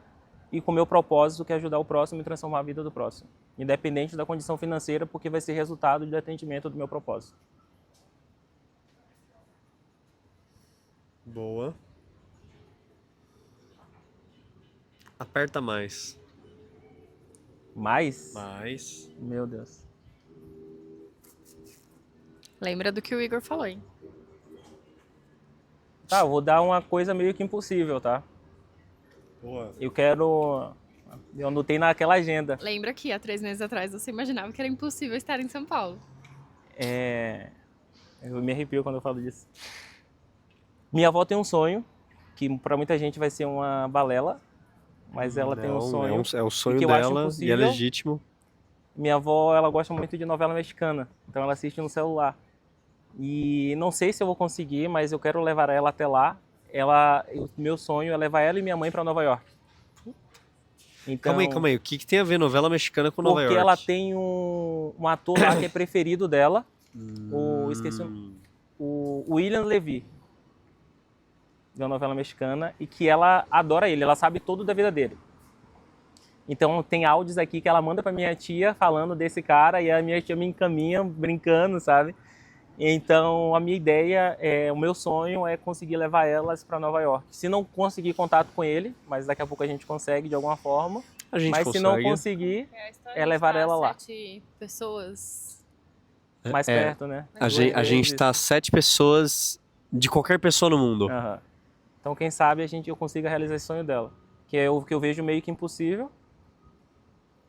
e com o meu propósito, que é ajudar o próximo e transformar a vida do próximo, independente da condição financeira, porque vai ser resultado de atendimento do meu propósito. Boa. Aperta mais. Mais? Meu Deus. Lembra do que o Igor falou, hein? Tá, eu vou dar uma coisa meio que impossível, tá? Boa. Eu anotei naquela agenda. Lembra que há 3 meses atrás você imaginava que era impossível estar em São Paulo. Eu me arrepio quando eu falo disso. Minha avó tem um sonho, que para muita gente vai ser uma balela, mas ela tem um sonho. É o sonho que eu acho dela e é legítimo. Minha avó, ela gosta muito de novela mexicana, então ela assiste no celular. E não sei se eu vou conseguir, mas eu quero levar ela até lá. O meu sonho é levar ela e minha mãe para Nova York. Então, Calma aí. O que tem a ver novela mexicana com Nova York? Porque ela tem um ator lá que é preferido dela. Esqueci o William Levy, da novela mexicana, e que ela adora ele, ela sabe tudo da vida dele. Então tem áudios aqui que ela manda para minha tia falando desse cara e a minha tia me encaminha brincando, sabe? Então a minha ideia, o meu sonho é conseguir levar elas para Nova York. Se não conseguir contato com ele, mas daqui a pouco a gente consegue de alguma forma. A gente Mas consegue. se não conseguir, É levar ela lá. 7 pessoas. Mais perto, né? A gente tá 7 pessoas de qualquer pessoa no mundo. Uhum. Então quem sabe eu consiga realizar esse sonho dela. Que é o que eu vejo meio que impossível.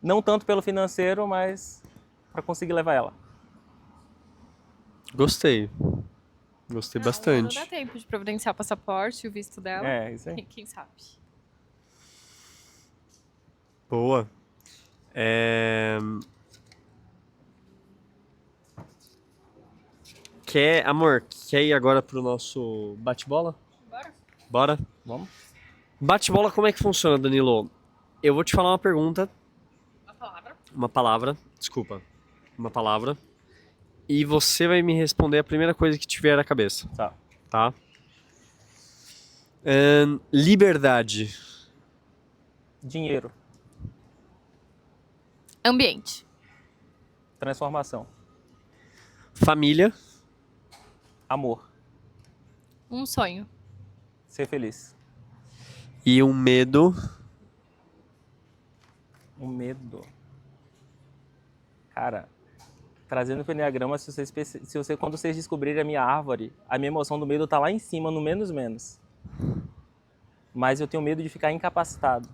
Não tanto pelo financeiro, mas para conseguir levar ela. Gostei. Gostei bastante. Não dá tempo de providenciar o passaporte e o visto dela. Isso aí. Quem sabe? Boa. Amor, quer ir agora pro nosso bate-bola? Bora. Bora? Vamos? Bate-bola, como é que funciona, Danilo? Eu vou te falar uma pergunta. Uma palavra. Uma palavra. E você vai me responder a primeira coisa que tiver na cabeça. Tá? Liberdade. Dinheiro. Ambiente. Transformação. Família. Amor. Um sonho. Ser feliz. E um medo. Um medo. Cara, trazendo pro Enneagrama, quando vocês descobrirem a minha árvore, a minha emoção do medo tá lá em cima, no menos. Mas eu tenho medo de ficar incapacitado.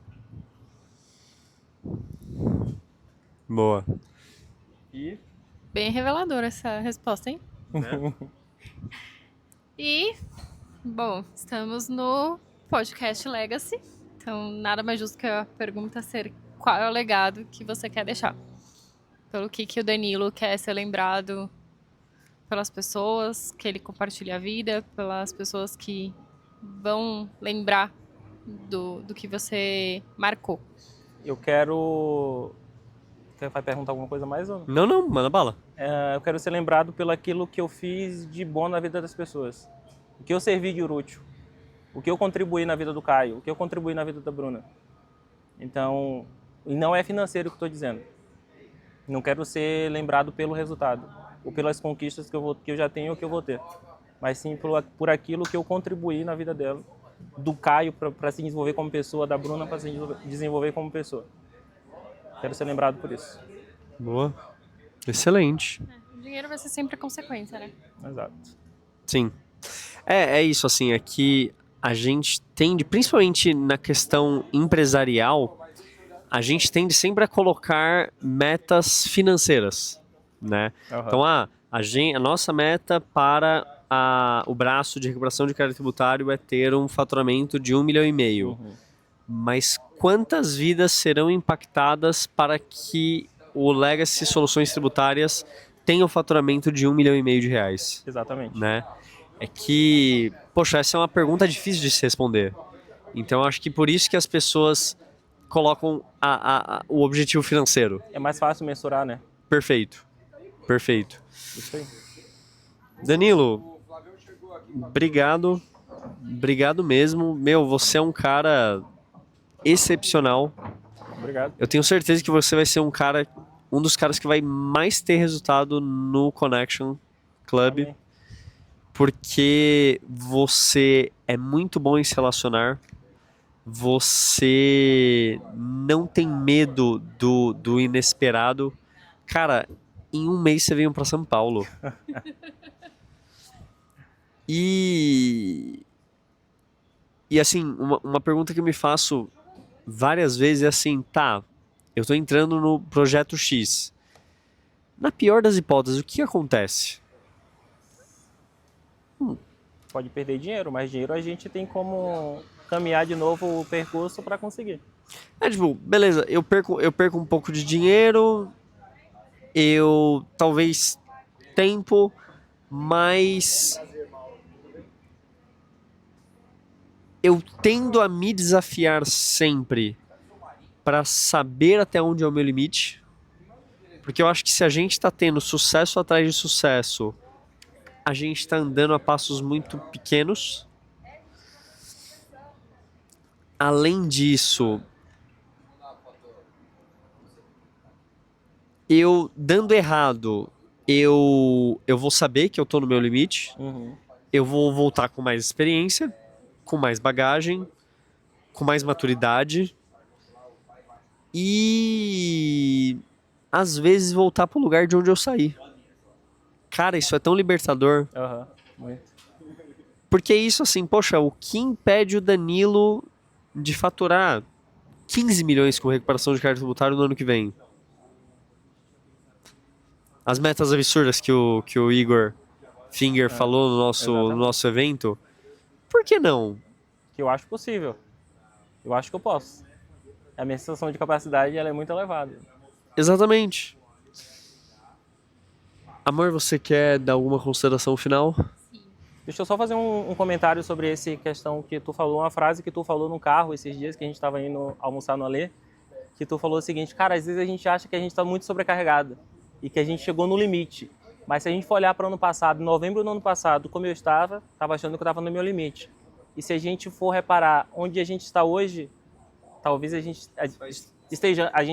Boa. Bem reveladora essa resposta, hein? E, bom, estamos no podcast Legacy. Então, nada mais justo que a pergunta ser qual é o legado que você quer deixar. Pelo que o Danilo quer ser lembrado pelas pessoas que ele compartilha a vida, pelas pessoas que vão lembrar do que você marcou. Eu quero... Vai perguntar alguma coisa mais? Ou... Não, manda bala. Eu quero ser lembrado pelo aquilo que eu fiz de bom na vida das pessoas. O que eu servi de útil. O que eu contribuí na vida do Caio. O que eu contribuí na vida da Bruna. Então, e não é financeiro que eu estou dizendo. Não quero ser lembrado pelo resultado. Ou pelas conquistas que eu já tenho ou que eu vou ter. Mas sim por aquilo que eu contribuí na vida dela. Do Caio para se desenvolver como pessoa. Da Bruna para se desenvolver como pessoa. Quero ser lembrado por isso. Boa. Excelente. O dinheiro vai ser sempre a consequência, né? Exato. Sim. É isso, assim, é que a gente tende, principalmente na questão empresarial, a gente tende sempre a colocar metas financeiras, né? Uhum. Então, a nossa meta para o braço de recuperação de crédito tributário é ter um faturamento de 1,5 milhão. Uhum. Mas quantas vidas serão impactadas para que o Legacy Soluções Tributárias tenha o faturamento de 1,5 milhão de reais? Exatamente. Né? É que, poxa, essa é uma pergunta difícil de se responder. Então, acho que por isso que as pessoas colocam o objetivo financeiro. É mais fácil mensurar, né? Perfeito. Isso aí. Danilo, obrigado. Obrigado mesmo. Meu, você é um cara excepcional. Obrigado. Eu tenho certeza que você vai ser um dos caras que vai mais ter resultado no Connection Club. Amém. Porque você é muito bom em se relacionar, você não tem medo do inesperado. Cara, em um mês você veio para São Paulo. E assim, uma pergunta que eu me faço várias vezes é assim, tá, eu tô entrando no projeto X. Na pior das hipóteses, o que acontece? Pode perder dinheiro, mas dinheiro a gente tem como caminhar de novo o percurso para conseguir. Tipo, beleza, eu perco um pouco de dinheiro, eu talvez tempo, mas eu tendo a me desafiar sempre para saber até onde é o meu limite, porque eu acho que se a gente está tendo sucesso atrás de sucesso, a gente está andando a passos muito pequenos. Além disso, eu dando errado, eu vou saber que eu tô no meu limite, Uhum. eu vou voltar com mais experiência, com mais bagagem, com mais maturidade e às vezes voltar pro lugar de onde eu saí. Cara, isso é tão libertador. Aham. Muito. Porque isso assim, poxa, o que impede o Danilo de faturar 15 milhões com recuperação de carga tributária no ano que vem? As metas absurdas que o Igor Finger falou no exatamente. nosso evento, por que não? Que eu acho possível. Eu acho que eu posso. A minha sensação de capacidade ela é muito elevada. Exatamente. Amor, você quer dar alguma consideração final? Deixa eu só fazer um comentário sobre essa questão que tu falou, uma frase que tu falou no carro esses dias que a gente estava indo almoçar no Alê, que tu falou o seguinte, cara, às vezes a gente acha que a gente está muito sobrecarregado e que a gente chegou no limite. Mas se a gente for olhar para o ano passado, em novembro do ano passado, como eu estava achando que eu estava no meu limite. E se a gente for reparar onde a gente está hoje, talvez a gente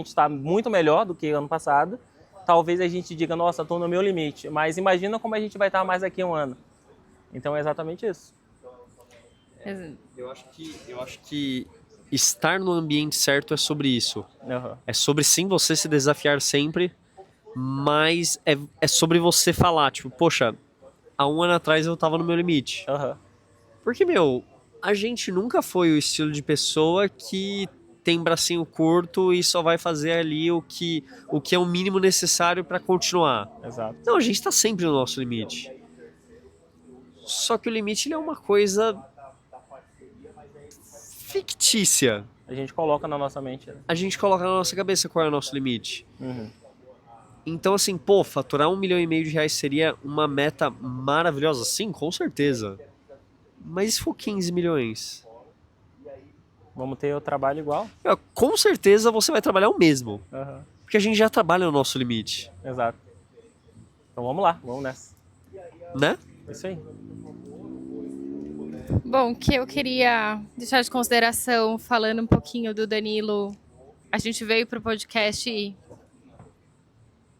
está muito melhor do que ano passado. Talvez a gente diga, nossa, estou no meu limite. Mas imagina como a gente vai estar mais daqui a um ano. Então é exatamente isso. Eu acho que estar no ambiente certo é sobre isso. Uhum. É sobre sim você se desafiar sempre, mas é sobre você falar, tipo, poxa, há um ano atrás eu tava no meu limite. Uhum. Porque, meu, a gente nunca foi o estilo de pessoa que tem bracinho curto e só vai fazer ali o que é o mínimo necessário pra continuar. Exato. Não, a gente tá sempre no nosso limite. Só que o limite ele é uma coisa fictícia. A gente coloca na nossa mente. Né? A gente coloca na nossa cabeça qual é o nosso limite. Uhum. Então, assim, pô, faturar R$1,5 milhão seria uma meta maravilhosa? Sim, com certeza. Mas e se for 15 milhões? Vamos ter o trabalho igual? Com certeza você vai trabalhar o mesmo. Uhum. Porque a gente já trabalha no nosso limite. Exato. Então vamos lá, vamos nessa. Né? Isso aí. Bom, o que eu queria deixar de consideração, falando um pouquinho do Danilo, a gente veio para o podcast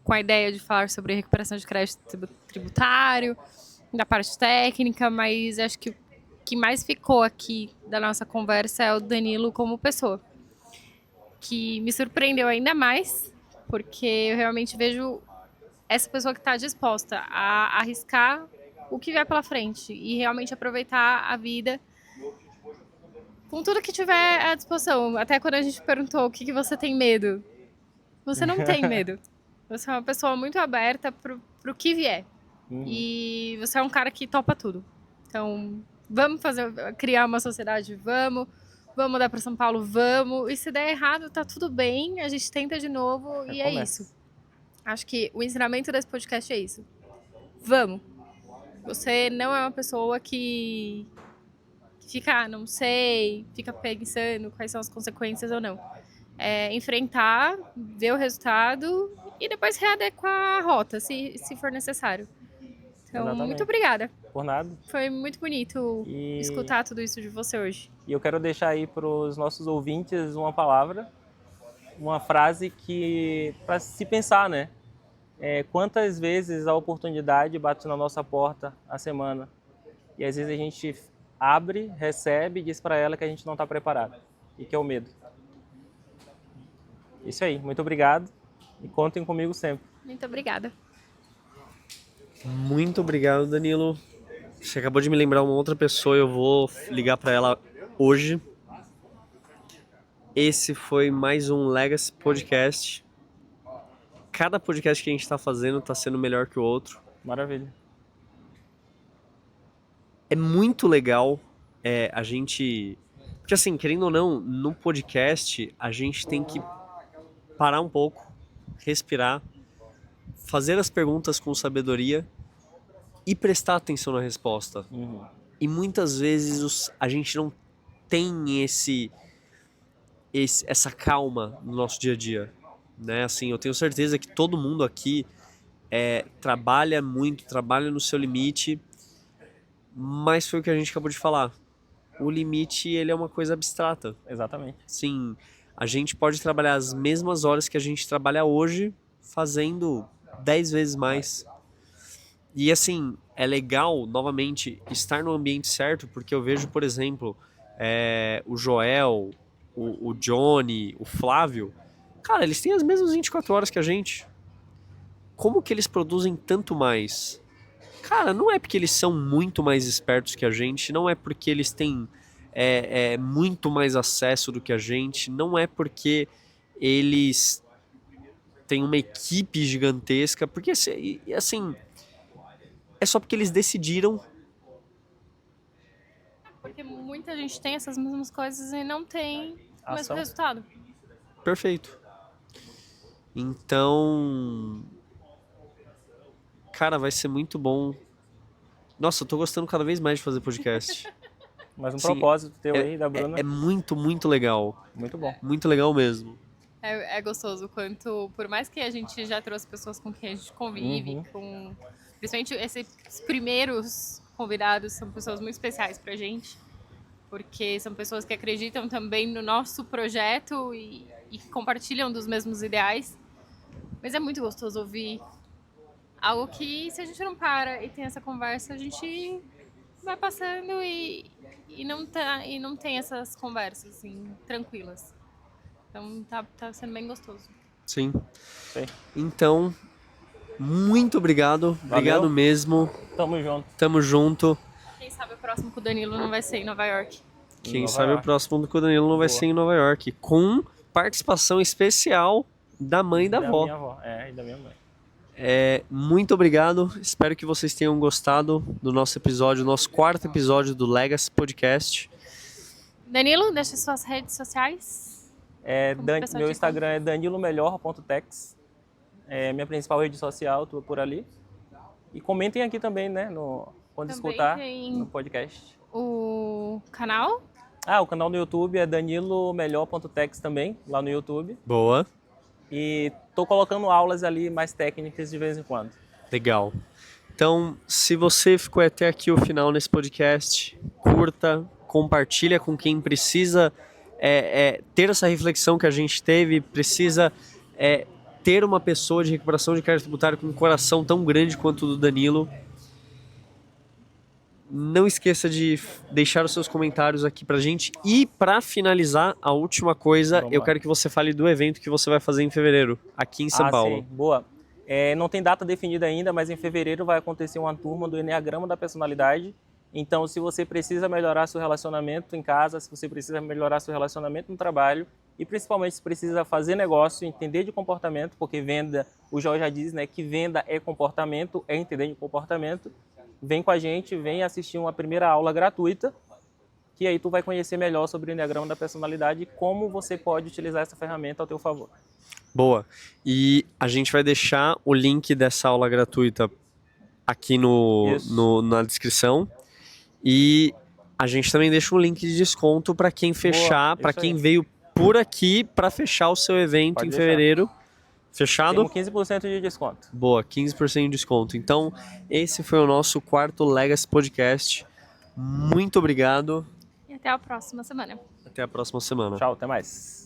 com a ideia de falar sobre recuperação de crédito tributário, da parte técnica, mas acho que o que mais ficou aqui da nossa conversa é o Danilo como pessoa, que me surpreendeu ainda mais, porque eu realmente vejo essa pessoa que está disposta a arriscar o que vier pela frente e realmente aproveitar a vida com tudo que tiver à disposição. Até quando a gente perguntou o que você tem medo, você não tem medo. Você é uma pessoa muito aberta pro que vier. Uhum. E você é um cara que topa tudo. Então, vamos criar uma sociedade, vamos mudar para São Paulo, vamos. E se der errado, tá tudo bem, a gente tenta de novo e é isso. Acho que o ensinamento desse podcast é isso. Vamos. Você não é uma pessoa que fica, não sei, fica pensando quais são as consequências ou não. É enfrentar, ver o resultado e depois readequar a rota, se for necessário. Então, Exatamente. muito obrigada. Por nada. Foi muito bonito escutar tudo isso de você hoje. E eu quero deixar aí para os nossos ouvintes uma palavra, uma frase que para se pensar, né? Quantas vezes a oportunidade bate na nossa porta a semana e às vezes a gente abre, recebe e diz para ela que a gente não está preparado e que é o medo. Isso aí, muito obrigado e contem comigo sempre. Muito obrigada. Muito obrigado, Danilo. Você acabou de me lembrar uma outra pessoa, eu vou ligar para ela hoje. Esse foi mais um Legacy Podcast. Cada podcast que a gente está fazendo está sendo melhor que o outro. Maravilha. É muito legal a gente... Porque assim, querendo ou não, no podcast a gente tem que parar um pouco, respirar, fazer as perguntas com sabedoria e prestar atenção na resposta. Uhum. E muitas vezes a gente não tem essa calma no nosso dia a dia. Né? Assim, eu tenho certeza que todo mundo aqui trabalha muito, trabalha no seu limite, mas foi o que a gente acabou de falar. O limite, ele é uma coisa abstrata. Exatamente. Sim, a gente pode trabalhar as mesmas horas que a gente trabalha hoje fazendo 10 vezes mais. E assim, é legal, novamente, estar no ambiente certo, porque eu vejo, por exemplo, o Joel, o Johnny, o Flávio, cara, eles têm as mesmas 24 horas que a gente. Como que eles produzem tanto mais? Cara, não é porque eles são muito mais espertos que a gente, não é porque eles têm muito mais acesso do que a gente, não é porque eles têm uma equipe gigantesca, porque assim, é só porque eles decidiram. Porque muita gente tem essas mesmas coisas e não tem o mesmo Ação. resultado. Perfeito. Então, cara, vai ser muito bom. Nossa, eu tô gostando cada vez mais de fazer podcast. Mas um Sim, propósito teu aí, da Bruna, É muito, muito legal. muito bom. Muito legal mesmo. É gostoso quanto, por mais que a gente já trouxe pessoas com quem a gente convive, principalmente esses primeiros convidados são pessoas muito especiais pra gente, porque são pessoas que acreditam também no nosso projeto e compartilham dos mesmos ideais. Mas é muito gostoso ouvir algo que, se a gente não para e tem essa conversa, a gente vai passando e não tem essas conversas assim, tranquilas. Então tá sendo bem gostoso. Sim. Sei. Então, muito obrigado. Obrigado Valeu. mesmo. Tamo junto. Tamo junto. Quem sabe o próximo com o Danilo não vai ser em Nova York. Quem Nova sabe York. o próximo do Danilo não vai Boa. ser em Nova York. Com participação especial da mãe e da avó. minha avó. E da minha mãe. Muito obrigado. Espero que vocês tenham gostado do nosso episódio, nosso 4º episódio do Legacy Podcast. Danilo, deixa suas redes sociais. Como o pessoal Meu te Instagram é danilomelhor.tex. Minha principal rede social, tô por ali. E comentem aqui também, né? Quando Também escutar tem no podcast. o canal. O canal no YouTube é danilomelhor.tex também, lá no YouTube. Boa. E tô colocando aulas ali mais técnicas de vez em quando. Legal. Então, se você ficou até aqui o final nesse podcast, curta, compartilha com quem precisa ter essa reflexão que a gente teve, precisa ter uma pessoa de recuperação de crédito tributário com um coração tão grande quanto o do Danilo. Não esqueça de deixar os seus comentários aqui pra gente. E pra finalizar, a última coisa, Vamos eu lá. quero que você fale do evento que você vai fazer em fevereiro, aqui em São Paulo. Sim, boa. Não tem data definida ainda, mas em fevereiro vai acontecer uma turma do Enneagrama da Personalidade. Então, se você precisa melhorar seu relacionamento em casa, se você precisa melhorar seu relacionamento no trabalho e principalmente se precisa fazer negócio, entender de comportamento, porque venda, o Joel já diz, né, que venda é comportamento, é entender de comportamento. Vem com a gente, vem assistir uma primeira aula gratuita, que aí tu vai conhecer melhor sobre o Enneagrama da Personalidade e como você pode utilizar essa ferramenta ao teu favor. Boa. E a gente vai deixar o link dessa aula gratuita aqui na descrição. E a gente também deixa um link de desconto para quem fechar, para isso quem aí. veio por aqui para fechar o seu evento Pode em deixar. fevereiro. Fechado? Temos 15% de desconto. Boa, 15% de desconto. Então, esse foi o nosso 4º Legacy Podcast. Muito obrigado. E até a próxima semana. Até a próxima semana. Tchau, até mais.